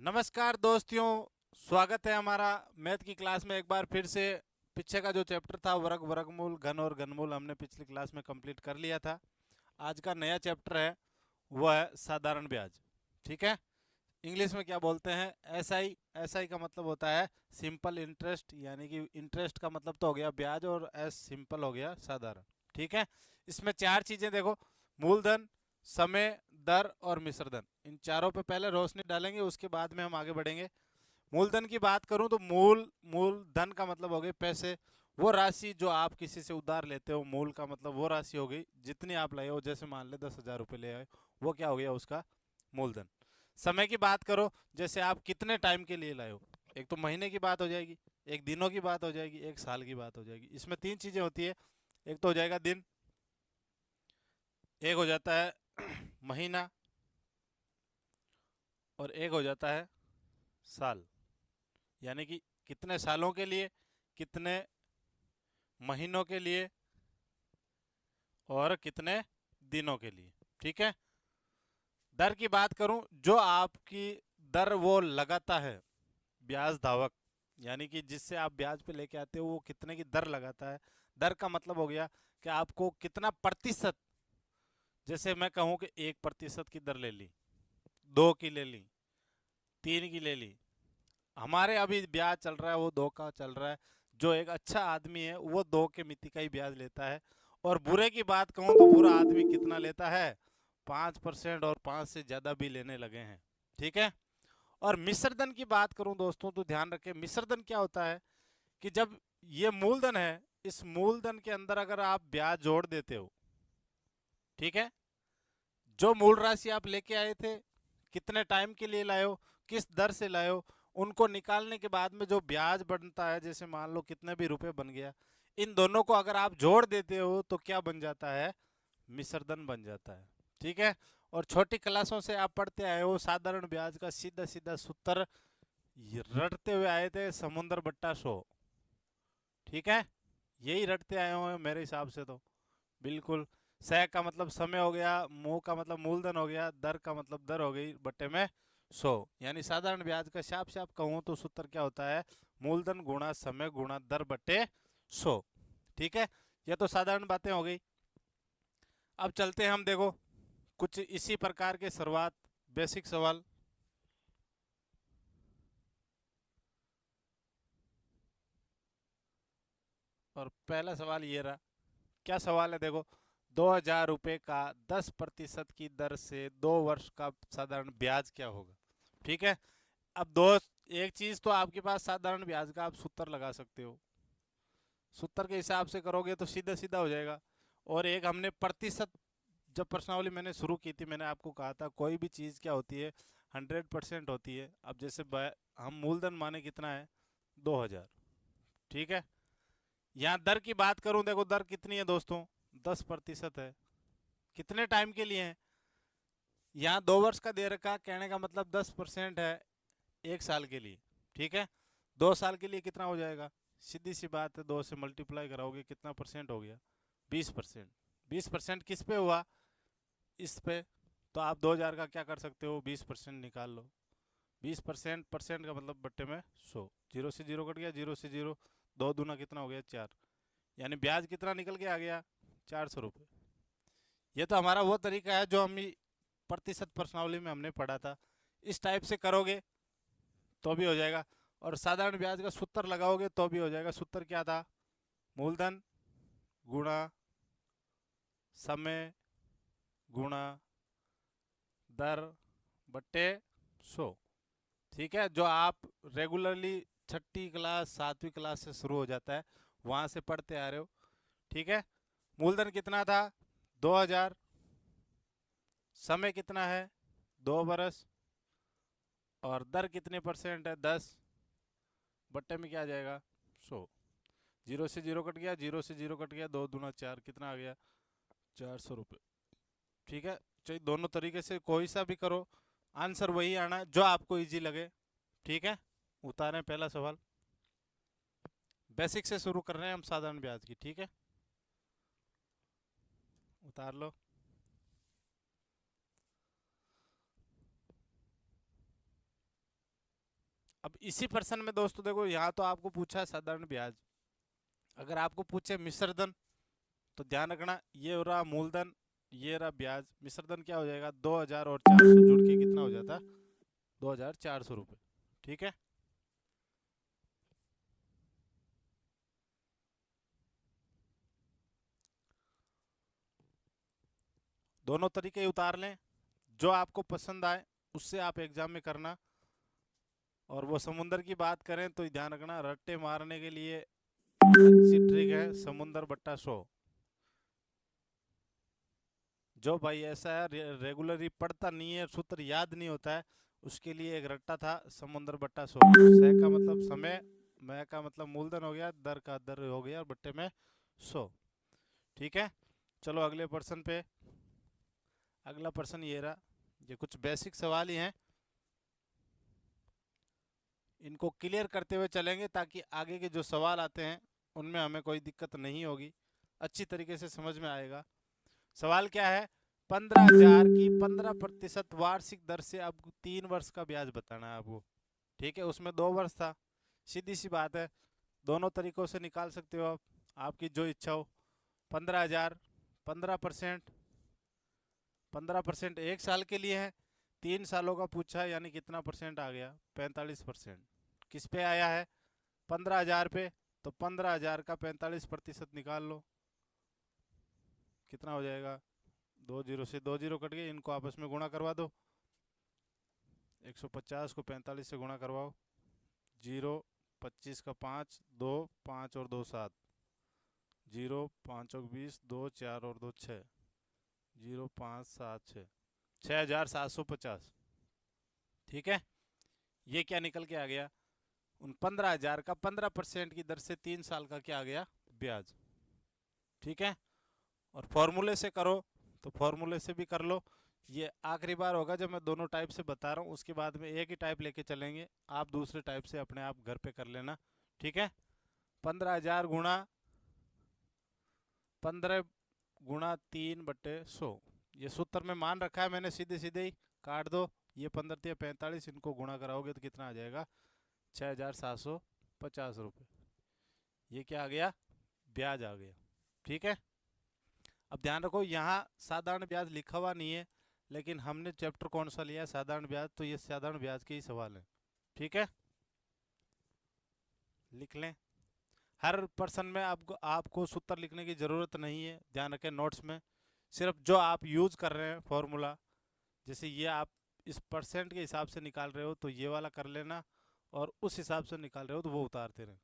नमस्कार दोस्तों, स्वागत है हमारा मैथ की क्लास में एक बार फिर से। पीछे का जो चैप्टर था वर्ग वर्गमूल घन और घनमूल हमने पिछली क्लास में कंप्लीट कर लिया था। आज का नया चैप्टर है वो है साधारण ब्याज। ठीक है, इंग्लिश में क्या बोलते हैं, एसआई। एसआई का मतलब होता है सिंपल इंटरेस्ट, यानी कि इंटरेस्ट का मतलब तो हो गया ब्याज और एस सिंपल हो गया साधारण। ठीक है, इसमें चार चीजें देखो, मूलधन, समय, दर और मिश्रधन। इन चारों पे पहले रोशनी डालेंगे, उसके बाद में हम आगे बढ़ेंगे। मूलधन की बात करूं तो मूलधन का मतलब हो गए पैसे, वो राशि जो आप किसी से उधार लेते हो। मूल का मतलब वो राशि हो गई जितनी आप लाए हो, जैसे मान ले 10,000 रुपये ले आए, वो क्या हो गया उसका मूलधन। समय की बात करो, जैसे आप कितने टाइम के लिए लाए हो, एक तो महीने की बात हो जाएगी, एक दिनों की बात हो जाएगी, एक साल की बात हो जाएगी। इसमें तीन चीजें होती है, एक तो हो जाएगा दिन, एक हो जाता है महीना, और एक हो जाता है साल। यानी कि कितने सालों के लिए, कितने महीनों के लिए और कितने दिनों के लिए। ठीक है, दर की बात करूं, जो आपकी दर वो लगाता है ब्याज धावक, यानी कि जिससे आप ब्याज पे लेके आते हो वो कितने की दर लगाता है। दर का मतलब हो गया कि आपको कितना प्रतिशत, जैसे मैं कहूं कि 1% की दर ले ली, 2 की ले ली, 3 की ले ली। हमारे अभी ब्याज चल रहा है वो 2 का चल रहा है। जो एक अच्छा आदमी है वो 2 के मिति का ही ब्याज लेता है। और बुरे की बात कहूं तो बुरा आदमी कितना लेता है, 5%, और 5 से ज्यादा भी लेने लगे हैं। ठीक है, और मिश्रधन की बात करूं दोस्तों तो ध्यान रखें, मिश्रधन क्या होता है कि जब ये मूलधन है, इस मूलधन के अंदर अगर आप ब्याज जोड़ देते हो, ठीक है, जो मूल राशि आप लेके आए थे, कितने टाइम के लिए लाए हो, किस दर से लाए हो, उनको निकालने के बाद में जो ब्याज बनता है, जैसे मान लो कितने भी रुपए बन गया, इन दोनों को अगर आप जोड़ देते हो तो क्या बन जाता है, मिश्रधन बन जाता है। ठीक है, और छोटी क्लासों से आप पढ़ते आए हो साधारण ब्याज का सीधा सीधा सूत्र रटते हुए आए थे, समुद्र बट्टा 100। ठीक है, यही रटते आए हो मेरे हिसाब से तो बिल्कुल। सह का मतलब समय हो गया, मुंह का मतलब मूलधन हो गया, दर का मतलब दर हो गई बट्टे में 100। यानी साधारण ब्याज का साफ साफ कहूं तो सूत्र क्या होता है, मूलधन गुणा समय गुणा दर बट्टे 100। ठीक है, ये तो साधारण बातें हो गई। अब चलते हैं हम, देखो कुछ इसी प्रकार के शुरुआत बेसिक सवाल। और पहला सवाल ये रहा, क्या सवाल है देखो, 2,000 रुपये का 10% की दर से 2 वर्ष का साधारण ब्याज क्या होगा। ठीक है, अब दो, एक चीज तो आपके पास साधारण ब्याज का आप सूत्र लगा सकते हो, सूत्र के हिसाब से करोगे तो सीधा सीधा हो जाएगा। और एक हमने प्रतिशत, जब प्रश्नावली मैंने शुरू की थी मैंने आपको कहा था कोई भी चीज़ क्या होती है, 100% होती है। अब जैसे हम मूलधन माने कितना है, 2,000। ठीक है, यहाँ दर की बात करूं, देखो दर कितनी है दोस्तों, 10% है। कितने टाइम के लिए है, यहाँ 2 वर्ष का दे रखा, कहने का मतलब 10% है 1 साल के लिए। ठीक है, 2 साल के लिए कितना हो जाएगा, सीधी सी बात है, 2 से मल्टीप्लाई कराओगे कितना परसेंट हो गया, 20%। 20% किस पे हुआ, इस पे। तो आप 2,000 का क्या कर सकते हो, 20% निकाल लो। 20% परसेंट का मतलब बट्टे में 100, जीरो से जीरो कट गया, जीरो से जीरो, 2 दूना कितना हो गया 4। यानी ब्याज कितना निकल के आ गया, 400 रुपये। ये तो हमारा वो तरीका है जो हम प्रतिशत प्रश्नावली में हमने पढ़ा था। इस टाइप से करोगे तो भी हो जाएगा, और साधारण ब्याज का सूत्र लगाओगे तो भी हो जाएगा। सूत्र क्या था, मूलधन गुणा समय गुणा दर बट्टे 100। ठीक है, जो आप रेगुलरली छठी क्लास सातवीं क्लास से शुरू हो जाता है वहां से पढ़ते आ रहे हो। ठीक है, मूलधन कितना था, 2,000, समय कितना है, 2 बरस, और दर कितने परसेंट है, 10, बट्टे में क्या आ जाएगा, 100। जीरो से जीरो कट गया, जीरो से जीरो कट गया, 2 दूना 4, कितना आ गया, 400 रुपये। ठीक है, चाहे दोनों तरीके से कोई सा भी करो, आंसर वही आना है जो आपको इजी लगे। ठीक है, उतारें पहला सवाल, बेसिक से शुरू कर रहे हैं हम साधारण ब्याज की। ठीक है, उतार लो। अब इसी प्रश्न में दोस्तों देखो, यहाँ तो आपको पूछा है साधारण ब्याज, अगर आपको पूछे मिश्रधन तो ध्यान रखना ये रहा मूलधन, ये रहा ब्याज। मिश्रधन क्या हो जाएगा, 2000 और 400 जुड़ के कितना हो जाता है, 2400 रुपये। ठीक है, दोनों तरीके उतार लें, जो आपको पसंद आए उससे आप एग्जाम में करना। और वो समुंदर की बात करें तो ध्यान रखना, रट्टे मारने के लिए अच्छी ट्रिक है समुंदर बट्टा 100। जो भाई ऐसा है रेगुलरली पढ़ता नहीं है, सूत्र याद नहीं होता है, उसके लिए एक रट्टा था समुंदर बट्टा 100। सै का मतलब समय, मैं का मतलब मूलधन हो गया, दर का दर हो गया, और बट्टे में 100। ठीक है, चलो अगले प्रश्न पे। अगला प्रश्न ये रहा, ये कुछ बेसिक सवाल ही हैं, इनको क्लियर करते हुए चलेंगे ताकि आगे के जो सवाल आते हैं उनमें हमें कोई दिक्कत नहीं होगी, अच्छी तरीके से समझ में आएगा। सवाल क्या है, 15,000 की 15% वार्षिक दर से अब 3 वर्ष का ब्याज बताना है आपको। ठीक है, उसमें 2 वर्ष था, सीधी सी बात है, दोनों तरीकों से निकाल सकते हो आप, आपकी जो इच्छा हो। 15,000 15%, 15% 1 साल के लिए है, 3 सालों का पूछा है, यानी कितना परसेंट आ गया, 45%। किस पे आया है, 15,000 पे, तो 15,000 का 45% निकाल लो, कितना हो जाएगा, 2 जीरो से 2 जीरो कट गए, इनको आपस में गुणा करवा दो, 150 को 45 से गुणा करवाओ, 0 25 का 5 2 5 और 2 7, 0 5 और 20 2 4 और 2 6, 0 5 7 6, 6,750। ठीक है, ये क्या निकल के आ गया, उन 15,000 का 15% की दर से 3 साल का क्या आ गया, ब्याज। ठीक है, और फॉर्मूले से करो तो फॉर्मूले से भी कर लो। ये आखिरी बार होगा जब मैं दोनों टाइप से बता रहा हूँ, उसके बाद में एक ही टाइप लेके चलेंगे, आप दूसरे टाइप से अपने आप घर पे कर लेना। ठीक है, 15,000 गुणा 15 गुणा 3/100, ये सूत्र में मान रखा है मैंने, सीधे सीधे ही काट दो, ये 15 45, इनको गुणा कराओगे तो कितना आ जाएगा, 6,750 रुपये। ये क्या आ गया, ब्याज आ गया। ठीक है, अब ध्यान रखो यहाँ साधारण ब्याज लिखा हुआ नहीं है, लेकिन हमने चैप्टर कौन सा लिया है, साधारण ब्याज, तो ये साधारण ब्याज के ही सवाल है। ठीक है, लिख लें। हर पर्सन में आपको सूत्र लिखने की ज़रूरत नहीं है, ध्यान रखें, नोट्स में सिर्फ जो आप यूज़ कर रहे हैं फॉर्मूला, जैसे ये आप इस परसेंट के हिसाब से निकाल रहे हो तो ये वाला कर लेना, और उस हिसाब से निकाल रहे हो तो वो उतारते रहें।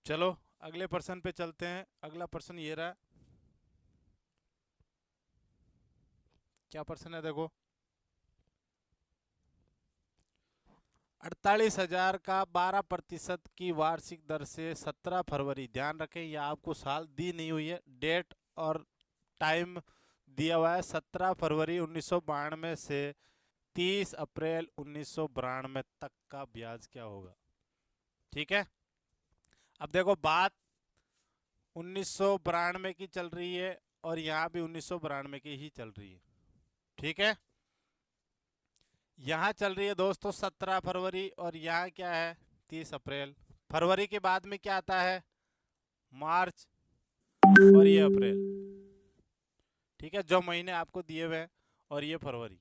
चलो अगले प्रश्न पे चलते हैं। अगला प्रश्न ये रहा, क्या प्रश्न है देखो, 48,000 का 12% की वार्षिक दर से 17 फरवरी, ध्यान रखें ये आपको साल दी नहीं हुई है, डेट और टाइम दिया हुआ है 17 फरवरी 1992 से 30 अप्रैल 1992 तक का ब्याज क्या होगा। ठीक है, अब देखो बात 1992 की चल रही है, और यहाँ भी 1992 की ही चल रही है। ठीक है, यहाँ चल रही है दोस्तों 17 फरवरी, और यहाँ क्या है 30 अप्रैल। फरवरी के बाद में क्या आता है, मार्च, और ये अप्रैल। ठीक है, जो महीने आपको दिए हुए हैं, और ये फरवरी।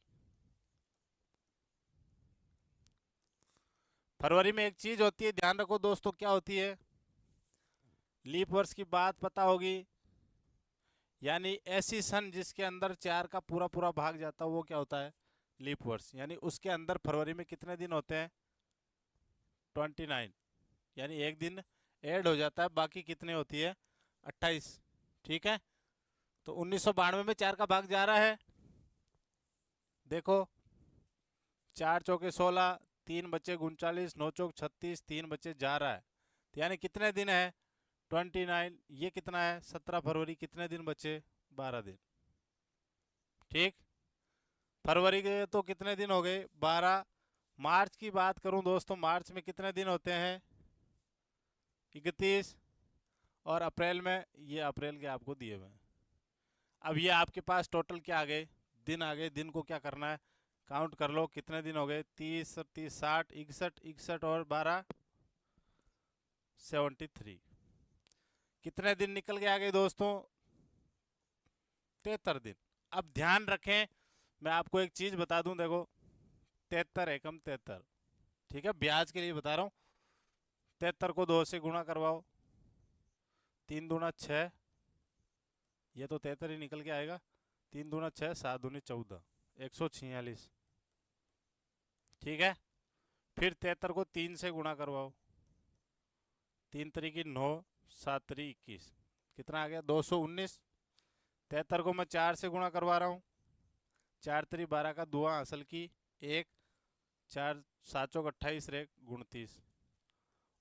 फरवरी में एक चीज होती है, ध्यान रखो दोस्तों, क्या होती है, लीप वर्ष की बात पता होगी, यानी ऐसी सन जिसके अंदर 4 का पूरा पूरा भाग जाता है वो क्या होता है, लीप वर्ष। यानी उसके अंदर फरवरी में कितने दिन होते हैं, 29, यानी एक दिन ऐड हो जाता है, बाकी कितने होती है, 28। ठीक है, तो 1992 में 4 का भाग जा रहा है, देखो 4 चौके 16, 3 बचे 39, 9 चौक 36, 3 बचे जा रहा है, तो यानी कितने दिन है, 29। ये कितना है 17 फरवरी, कितने दिन बचे, 12 दिन। ठीक, फरवरी के तो कितने दिन हो गए, 12। मार्च की बात करूं दोस्तों, मार्च में कितने दिन होते हैं, 31। और अप्रैल में, ये अप्रैल के आपको दिए हुए हैं। अब ये आपके पास टोटल क्या आ गए, दिन आ गए, दिन को क्या करना है, काउंट कर लो कितने दिन हो गए, 30 और 30 60, 61, 61 और 12 73। कितने दिन निकल के आ गए दोस्तों, 73 दिन। अब ध्यान रखें, मैं आपको एक चीज बता दूं, देखो 73 एकम 73, ठीक है, ब्याज के लिए बता रहा हूं। 73 को 2 से गुणा करवाओ, 3 दूना 6, ये तो 73 ही निकल के आएगा। 3 दूना 6, 7 दूनी 14, 146, ठीक है। फिर 73 को 3 से गुणा करवाओ, 3 तरीकी 9, 7 तरी 21, कितना आ गया 219। 73 को मैं 4 से गुणा करवा रहा हूँ, 4 तरी 12 का दुआ असल की 1, 4 7 चौक 28 रे 29,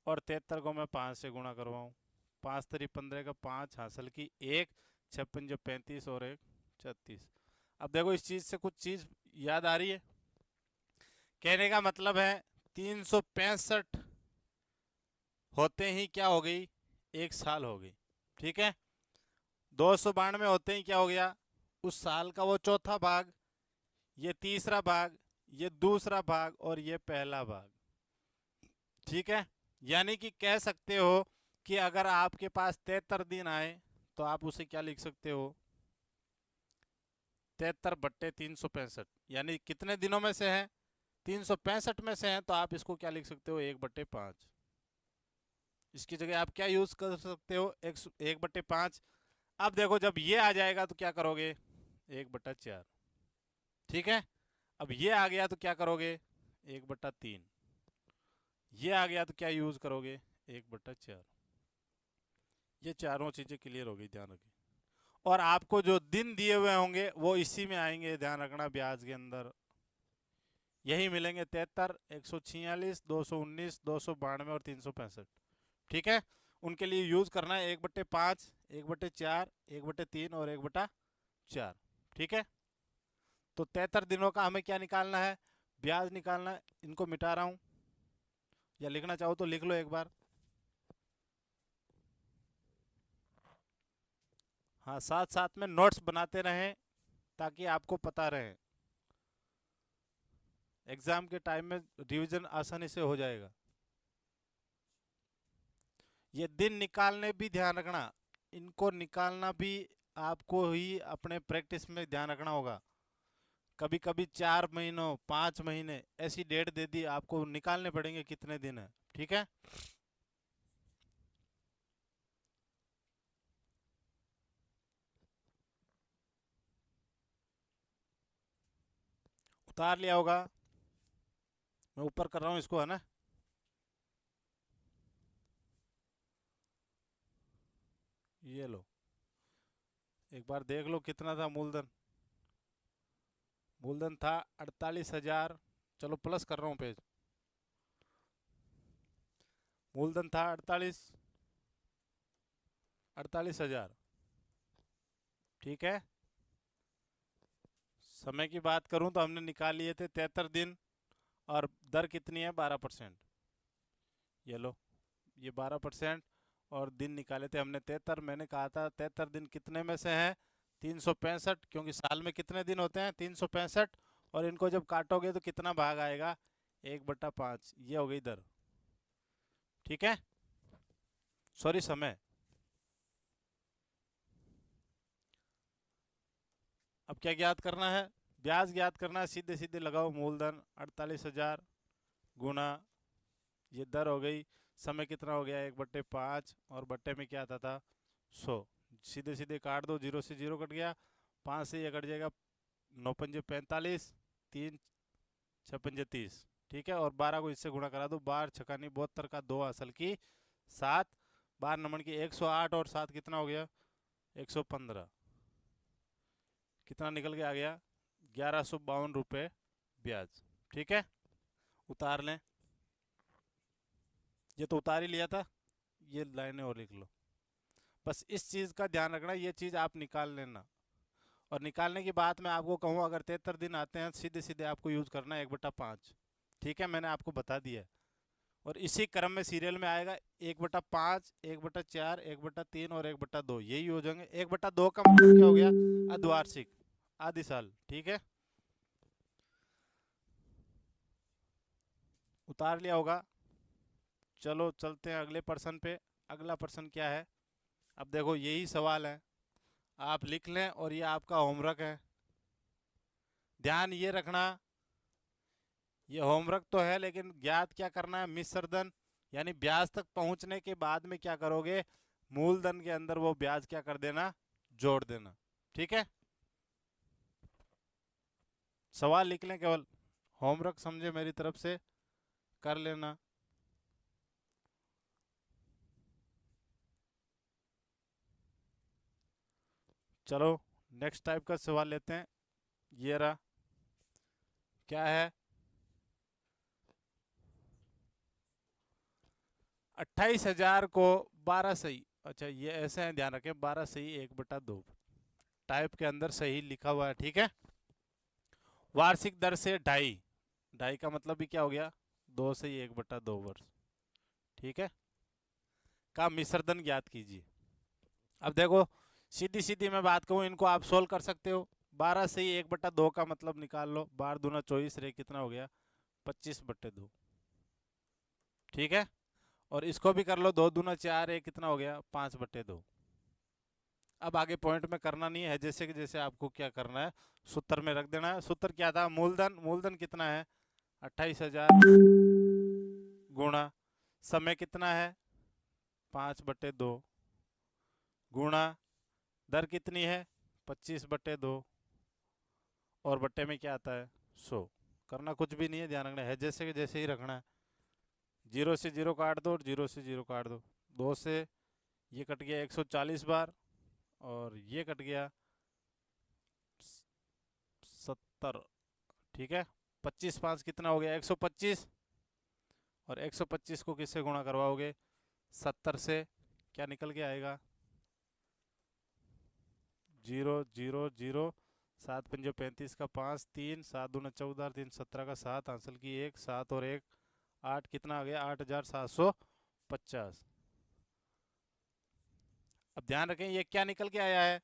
और 73 को मैं 5 से गुणा करवाऊँ, 5 तरी 15 का 5 हासिल की 1, 56 जो 35 और 1 36। अब देखो इस चीज से कुछ चीज याद आ रही है, कहने का मतलब है 365 होते ही क्या हो गई, 1 साल हो गई, ठीक है। 292 होते ही क्या हो गया, उस साल का वो चौथा भाग, ये तीसरा भाग, ये दूसरा भाग और ये पहला भाग, ठीक है। यानी कि कह सकते हो कि अगर आपके पास 73 दिन आए तो आप उसे क्या लिख सकते हो, 73 बट्टे 365, यानी कितने दिनों में से है, 365 में से है, तो आप इसको क्या लिख सकते हो, 1/5। इसकी जगह आप क्या यूज कर सकते हो, 1/5। अब देखो जब ये आ जाएगा तो क्या करोगे, 1/4, ठीक है। अब ये आ गया तो क्या करोगे, 1/3। ये आ गया तो क्या यूज करोगे, 1/4। ये चारों चीजें क्लियर हो गई, ध्यान रखिए। और आपको जो दिन दिए हुए होंगे वो इसी में आएंगे, ध्यान रखना, ब्याज के अंदर यही मिलेंगे, 73, 146, 219, 292 और 365, ठीक है। उनके लिए यूज करना है 1/5, 1/4, 1/3 और 1/4, ठीक है। तो 73 दिनों का हमें क्या निकालना है, ब्याज निकालना है। इनको मिटा रहा हूं, या लिखना चाहो तो लिख लो एक बार, हाँ, साथ साथ में नोट्स बनाते रहें ताकि आपको पता रहे, एग्जाम के टाइम में रिवीजन आसानी से हो जाएगा। ये दिन निकालने भी ध्यान रखना, इनको निकालना भी आपको ही अपने प्रैक्टिस में ध्यान रखना होगा। कभी कभी 4 महीनों 5 महीने ऐसी डेट दे दी, आपको निकालने पड़ेंगे कितने दिन है, ठीक है। उतार लिया होगा, मैं ऊपर कर रहा हूँ इसको, है ना। ये लो, एक बार देख लो कितना था मूलधन। मूलधन था 48,000, चलो प्लस कर रहा हूँ पेज, मूलधन था 48,000, ठीक है। समय की बात करूं तो हमने निकाल लिए थे 73 दिन, और दर कितनी है, 12%। ये लो, ये 12%, और दिन निकाले थे हमने 73। मैंने कहा था 73 दिन कितने में से हैं, 365, क्योंकि साल में कितने दिन होते हैं, 365, और इनको जब काटोगे तो कितना भाग आएगा, 1/5। ये हो गई दर, ठीक है, सॉरी समय। अब क्या ज्ञात करना है, ब्याज ज्ञात करना है, सीधे सीधे लगाओ, मूलधन 48,000 गुना ये दर हो गई, समय कितना हो गया, 1/5, और बट्टे में क्या आता था 100, सीधे सीधे काट दो, 0 से 0 कट गया, 5 से ये कट जाएगा, 9 पंजे 45, 3 6 पंजे 30, ठीक है। और 12 को इससे गुणा करा दो, 12 छकानी 72 का 2 असल की 7, 12 नमन की 108, और 7 कितना हो गया, 115, कितना निकल के आ गया, 1152 रुपये ब्याज, ठीक है। उतार लें, ये तो उतार ही लिया था, ये लाइनें और लिख लो। बस इस चीज़ का ध्यान रखना, ये चीज़ आप निकाल लेना। और निकालने की बात मैं आपको कहूँ, अगर 73 दिन आते हैं सीधे सीधे आपको यूज करना है 1/5, ठीक है, मैंने आपको बता दिया। और इसी क्रम में सीरियल में आएगा 1/5, 1/4, 1/3 और 1/2, यही हो जाएंगे। 1/2 का मतलब क्या हो गया, अर्धवार्षिक, आधि साल, ठीक है। उतार लिया होगा। चलो चलते हैं अगले प्रश्न पे। अगला प्रश्न क्या है, अब देखो यही सवाल है, आप लिख लें और ये आपका होमवर्क है। ध्यान ये रखना, ये होमवर्क तो है लेकिन ज्ञात क्या करना है, मिश्रधन यानी ब्याज तक पहुंचने के बाद में क्या करोगे, मूलधन के अंदर वो ब्याज क्या कर देना, जोड़ देना। ठीक है, सवाल लिख लें, केवल होमवर्क समझे मेरी तरफ से कर लेना। चलो नेक्स्ट टाइप का सवाल लेते हैं। ये रहा, क्या है, 28,000 को 12 सही, अच्छा ये ऐसे है, ध्यान रखें 12 सही 1/2 टाइप के अंदर सही लिखा हुआ है। ठीक है, वार्षिक दर से ढाई, ढाई का मतलब भी क्या हो गया, 2 सही 1/2 वर्ष। ठीक है, का मिश्रधन ज्ञात कीजिए। अब देखो सीधी सीधी मैं बात कहूँ, इनको आप सोल्व कर सकते हो। 12 सही 1/2 का मतलब निकाल लो, 12 दूना 24 रे कितना हो गया, 25/2। ठीक है, और इसको भी कर लो, 2 दूना 4 रे कितना हो गया, 5/2। अब आगे पॉइंट में करना नहीं है, जैसे कि जैसे आपको क्या करना है, सूत्र में रख देना है। सूत्र क्या था, मूलधन, मूलधन कितना है 28,000 गुणा समय कितना है 5/2 गुणा दर कितनी है 25/2 और बट्टे में क्या आता है 100। करना कुछ भी नहीं है, ध्यान रखना है जैसे कि जैसे ही रखना है। 0 से 0 काट दो और 0 से 0 काट दो, 2 से ये कट गया 140 बार और ये कट गया 70। ठीक है, 25 5 कितना हो गया 125 और 125 को किससे गुणा करवाओगे 70 से, क्या निकल के आएगा 0 0 0, 7 पंजे 35 का 5, 3 7 दूना 14, 3 17 का 7, आंसर की 1 7 और 1 8, कितना आ गया 8,750। अब ध्यान रखें ये क्या निकल के आया है,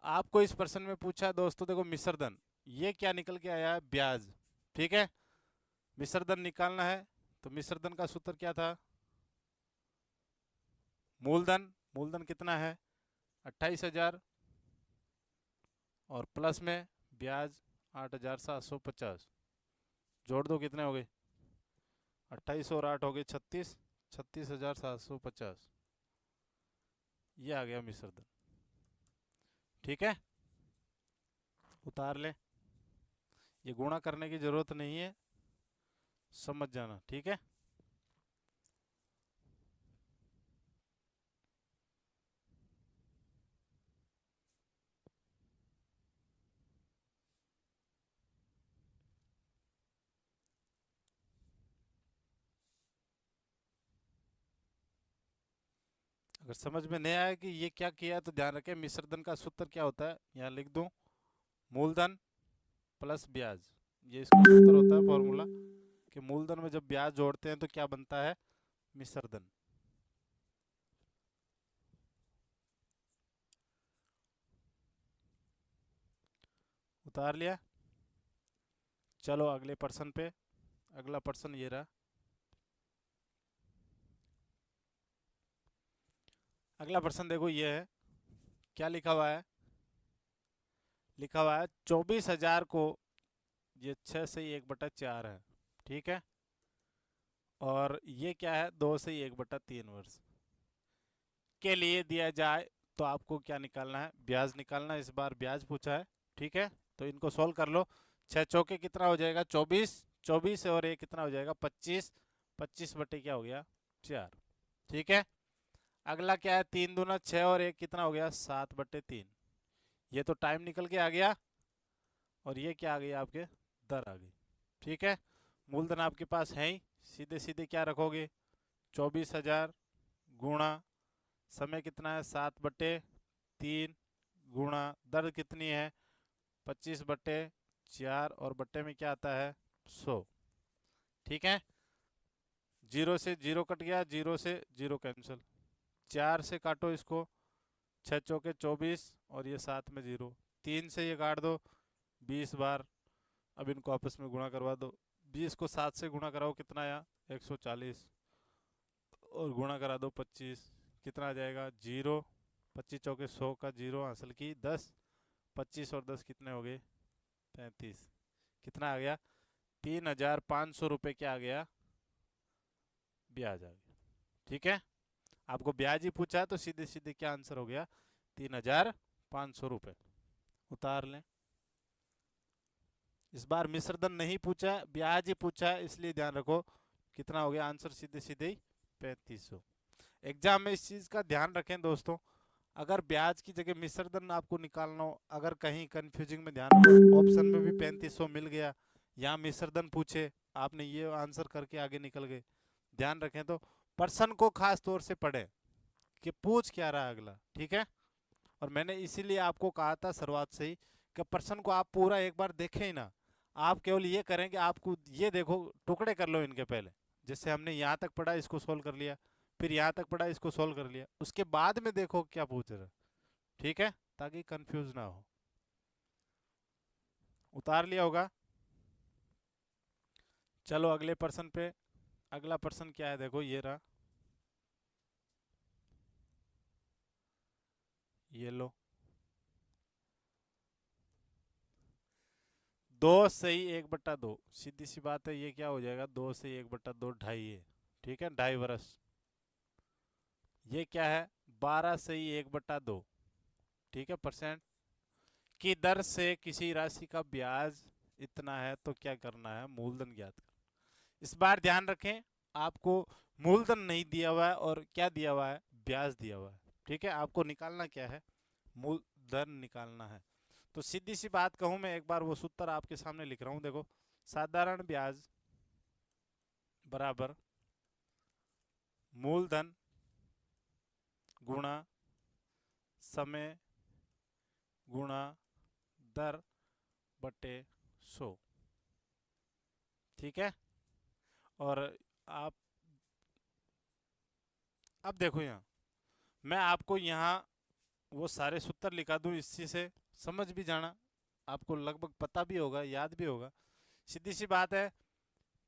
आपको इस प्रश्न में पूछा दोस्तों, देखो मिश्रधन, ये क्या निकल के आया है ब्याज। ठीक है, मिश्रधन निकालना है तो मिश्रधन का सूत्र क्या था, मूलधन, मूलधन कितना है 28,000 और प्लस में ब्याज 8,750, जोड़ दो कितने हो गए 28 और 8 हो गए 36, 36,750, ये आ गया मिश्रधन। ठीक है, उतार ले, ये गुणा करने की जरूरत नहीं है, समझ जाना। ठीक है, अगर समझ में नहीं आया कि ये क्या किया तो ध्यान रखें, मिश्रधन का सूत्र क्या होता है, यहाँ लिख दूं, मूलधन प्लस ब्याज, ये इसका सूत्र होता है, फॉर्मूला, कि मूलधन में जब ब्याज जोड़ते हैं तो क्या बनता है मिश्रधन। उतार लिया, चलो अगले प्रश्न पे। अगला प्रश्न ये रहा, अगला प्रश्न देखो ये है, क्या लिखा हुआ है, लिखा हुआ है 24,000 को, ये 6 से 1/4 है। ठीक है, और ये क्या है 2 से 1/3 वर्ष के लिए दिया जाए तो आपको क्या निकालना है, ब्याज निकालना है, इस बार ब्याज पूछा है। ठीक है, तो इनको सोल्व कर लो, 6 चौके कितना हो जाएगा 24, 24 और ये कितना हो जाएगा 25, 25 बटे क्या हो गया 4। ठीक है, अगला क्या है 3 दूना 6 और 1 कितना हो गया 7/3, ये तो टाइम निकल के आ गया और ये क्या आ गई आपके दर आ गई। ठीक है, मूलधन आपके पास है ही, सीधे सीधे क्या रखोगे 24,000 गुणा समय कितना है 7/3 गुणा दर कितनी है 25/4 और बट्टे में क्या आता है 100। ठीक है, 0 से 0 कट गया, 0 से 0 कैंसिल, 4 से काटो इसको, 6 चौके 24 और ये 7 में 0, 3 से ये काट दो 20 बार, अब इनको आपस में गुणा करवा दो, 20 को 7 से गुणा कराओ, कितना आया 140, और गुणा करा दो 25, कितना आ जाएगा 0। 25 चौके 100 का 0 हासिल की 10, 25 और 10 कितने हो गए 35, कितना आ गया 3,500 रुपये। क्या आ गया ब्याज आ गया। ठीक है, आपको ब्याज ही पूछा है तो सीधे सीधे क्या आंसर हो गया 3,500 रुपये। उतार लें। इस बार मिश्र धन नहीं पूछा, ब्याज ही पूछा है, इसलिए ध्यान रखो कितना हो गया आंसर सीधे सीधे 3500। एग्जाम में इस चीज का ध्यान रखें दोस्तों, अगर ब्याज की जगह मिश्र धन आपको निकालना हो, अगर कहीं कंफ्यूजिंग में ध्यान रखो ऑप्शन में भी 3500 मिल गया, यहाँ मिश्र धन पूछे, आपने ये आंसर करके आगे निकल गए, ध्यान रखें। तो प्रश्न को खास तौर से पढ़ें कि पूछ क्या रहा है अगला। ठीक है, और मैंने इसीलिए आपको कहा था शुरुआत से ही कि प्रश्न को आप पूरा एक बार देखें ही ना, आप केवल ये करें कि आपको ये देखो, टुकड़े कर लो इनके पहले, जैसे हमने यहाँ तक पढ़ा इसको सोल्व कर लिया, फिर यहाँ तक पढ़ा इसको सोल्व कर लिया, उसके बाद में देखो क्या पूछ रहा है। ठीक है, ताकि कंफ्यूज ना हो। उतार लिया होगा। चलो अगले प्रश्न पे। अगला प्रश्न क्या है, देखो ये रहा, ये लो। 2 सही 1/2, सीधी सी बात है, ये क्या हो जाएगा 2 सही 1/2, ढाई है। ठीक है, 2.5 वर्ष। ये क्या है 12 सही 1/2। ठीक है, परसेंट की दर से किसी राशि का ब्याज इतना है तो क्या करना है, मूलधन ज्ञात करना। इस बार ध्यान रखें, आपको मूलधन नहीं दिया हुआ है और क्या दिया हुआ है, ब्याज दिया हुआ है। ठीक है, आपको निकालना क्या है, मूलधन निकालना है। तो सीधी सी बात कहूं, मैं एक बार वो सूत्र आपके सामने लिख रहा हूं, देखो साधारण ब्याज बराबर मूलधन गुणा समय गुणा दर बटे 100। ठीक है, और आप अब देखो यहाँ मैं आपको यहाँ वो सारे सूत्र लिखा दूं, इसी से समझ भी जाना, आपको लगभग पता भी होगा, याद भी होगा। सीधी सी बात है,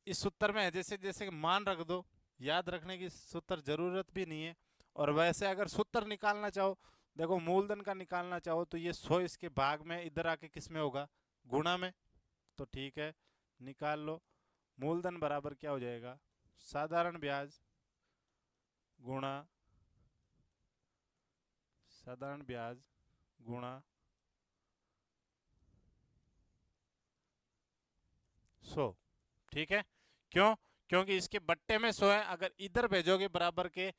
इस सूत्र में जैसे जैसे मान रख दो, याद रखने की सूत्र जरूरत भी नहीं है। और वैसे अगर सूत्र निकालना चाहो, देखो मूलधन का निकालना चाहो तो ये 100 इसके भाग में, इधर आके किस में होगा, गुणा में। तो ठीक है, निकाल लो। मूलधन बराबर क्या हो जाएगा, साधारण ब्याज गुणा साधारण ब्याज गुणा 100। ठीक है, क्यों, क्योंकि इसके बट्टे में 100 है, अगर इधर भेजोगे बराबर के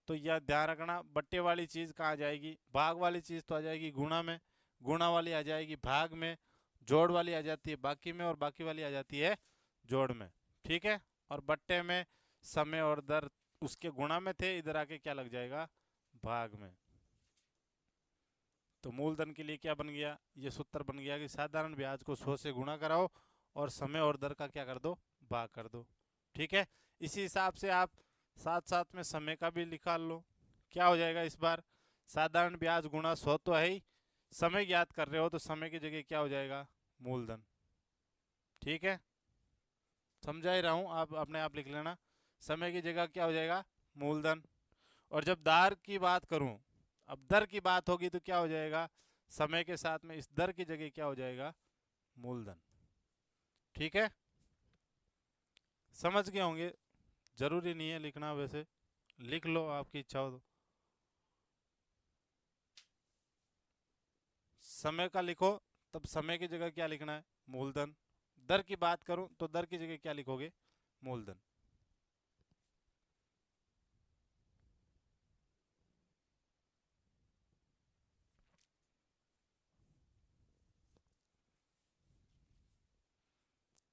तो यह ध्यान रखना बट्टे वाली चीज कहाँ जाएगी, भाग वाली चीज तो आ जाएगी गुणा में, गुणा वाली आ जाएगी भाग में, जोड़ वाली आ जाती है बाकी में, और बाकी वाली आ जाती है जोड़ में। ठीक है, और बट्टे में समय और दर उसके गुणा में थे, इधर आके क्या लग जाएगा, भाग में। तो मूलधन के लिए क्या बन गया, ये सूत्र बन गया कि साधारण ब्याज को 100 से गुणा कराओ और समय और दर का क्या कर दो, भाग कर दो। ठीक है, इसी हिसाब से आप साथ साथ में समय का भी निकाल लो। क्या हो जाएगा इस बार, साधारण ब्याज गुणा 100 तो है ही, समय ज्ञात कर रहे हो तो समय की जगह क्या हो जाएगा, मूलधन। ठीक है, समझा ही रहा हूं, आप अपने आप लिख लेना, समय की जगह क्या हो जाएगा, मूलधन। और जब दर की बात करूं, अब दर की बात होगी तो क्या हो जाएगा, समय के साथ में इस दर की जगह क्या हो जाएगा, मूलधन। ठीक है, समझ गए होंगे, जरूरी नहीं है लिखना, वैसे लिख लो आपकी इच्छा हो तो। समय का लिखो, तब समय की जगह क्या लिखना है, मूलधन। दर की बात करूं तो दर की जगह क्या लिखोगे, मूलधन।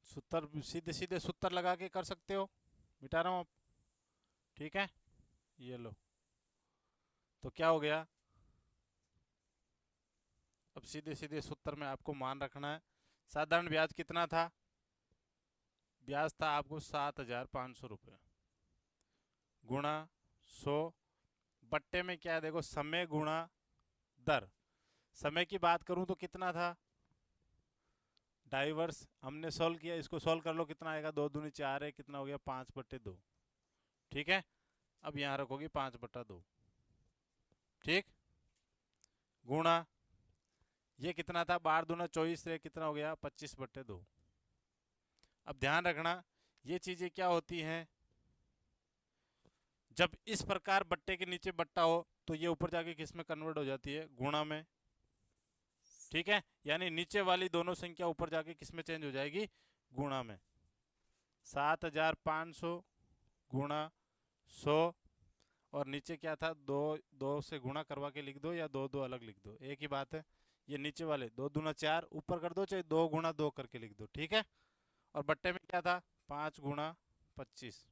सूत्र सीधे सीधे सूत्र लगा के कर सकते हो, मिटा रहा हूं आप। ठीक है, ये लो, तो क्या हो गया, अब सीधे सीधे सूत्र में आपको मान रखना है, साधारण ब्याज कितना था, ब्याज था आपको 7,500 रुपये, गुणा 100, बट्टे में क्या है देखो, समय गुणा दर। समय की बात करूं तो कितना था, डाइवर्स हमने सोल्व किया, इसको सोल्व कर लो, कितना आएगा, 2 दूनी 4 है, कितना हो गया 5/2। ठीक है, अब यहाँ रखोगे 5/2। ठीक, गुणा ये कितना था, 12 दूना 24 से कितना हो गया 25/2। अब ध्यान रखना ये चीजें क्या होती हैं, जब इस प्रकार बट्टे के नीचे बट्टा हो तो ये ऊपर जाके किस में कन्वर्ट हो जाती है, गुणा में। ठीक है, यानी नीचे वाली दोनों संख्या ऊपर जाके किस में चेंज हो जाएगी, गुणा में। 7500 गुणा 100, और नीचे क्या था, दो दो से गुणा करवा के लिख दो या दो दो अलग लिख दो, एक ही बात है। ये नीचे वाले 2 दूना 4 ऊपर कर दो, चाहे 2 गुणा 2 करके लिख दो। ठीक है, और बट्टे में क्या था, 5 गुणा 25।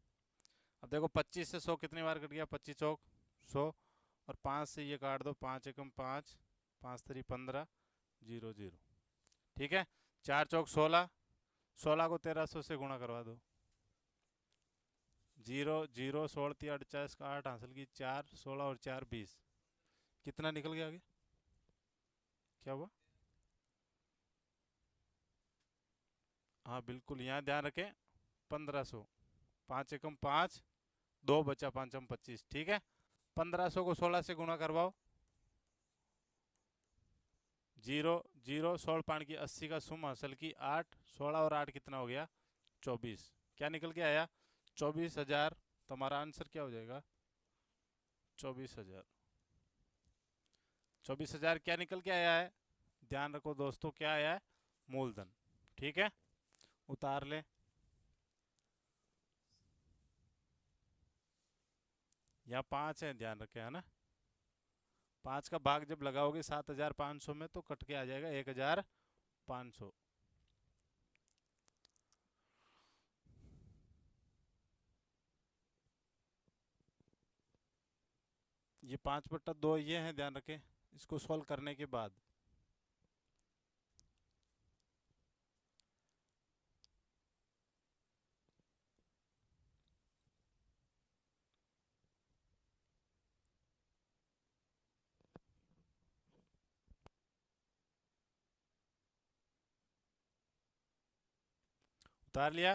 अब देखो 25 से 100 कितनी बार कट गया, 25 चौक 100, और 5 से ये काट दो, 5 एकम 5, 5 3 15, 0 0। ठीक है, 4 चौक 16, 16 को 1300 से गुणा करवा दो, 0 0, 16 3 48 का 8 हासिल की 4, 16 और 4 20, कितना निकल गया आगे, क्या हुआ। हाँ बिल्कुल, यहाँ ध्यान रखें, 1500, 5 एकम 5, 2 बचा, 5 हम 25। ठीक है, 1500 को 16 से गुणा करवाओ, 0 0, 16 5 की 80 का सुम हासिल की 8, 16 और 8 कितना हो गया 24, क्या निकल के आया 24,000। तुम्हारा आंसर क्या हो जाएगा, 24,000। 24,000 क्या निकल के आया है, ध्यान रखो दोस्तों, क्या आया है, मूलधन। ठीक है, उतार ले, यहाँ 5 है, ध्यान रखे, है ना। 5 का भाग जब लगाओगे 7,500 में तो कट के आ जाएगा 1,500। ये 5/2 ये है, ध्यान रखें, इसको सॉल्व करने के बाद उतार लिया।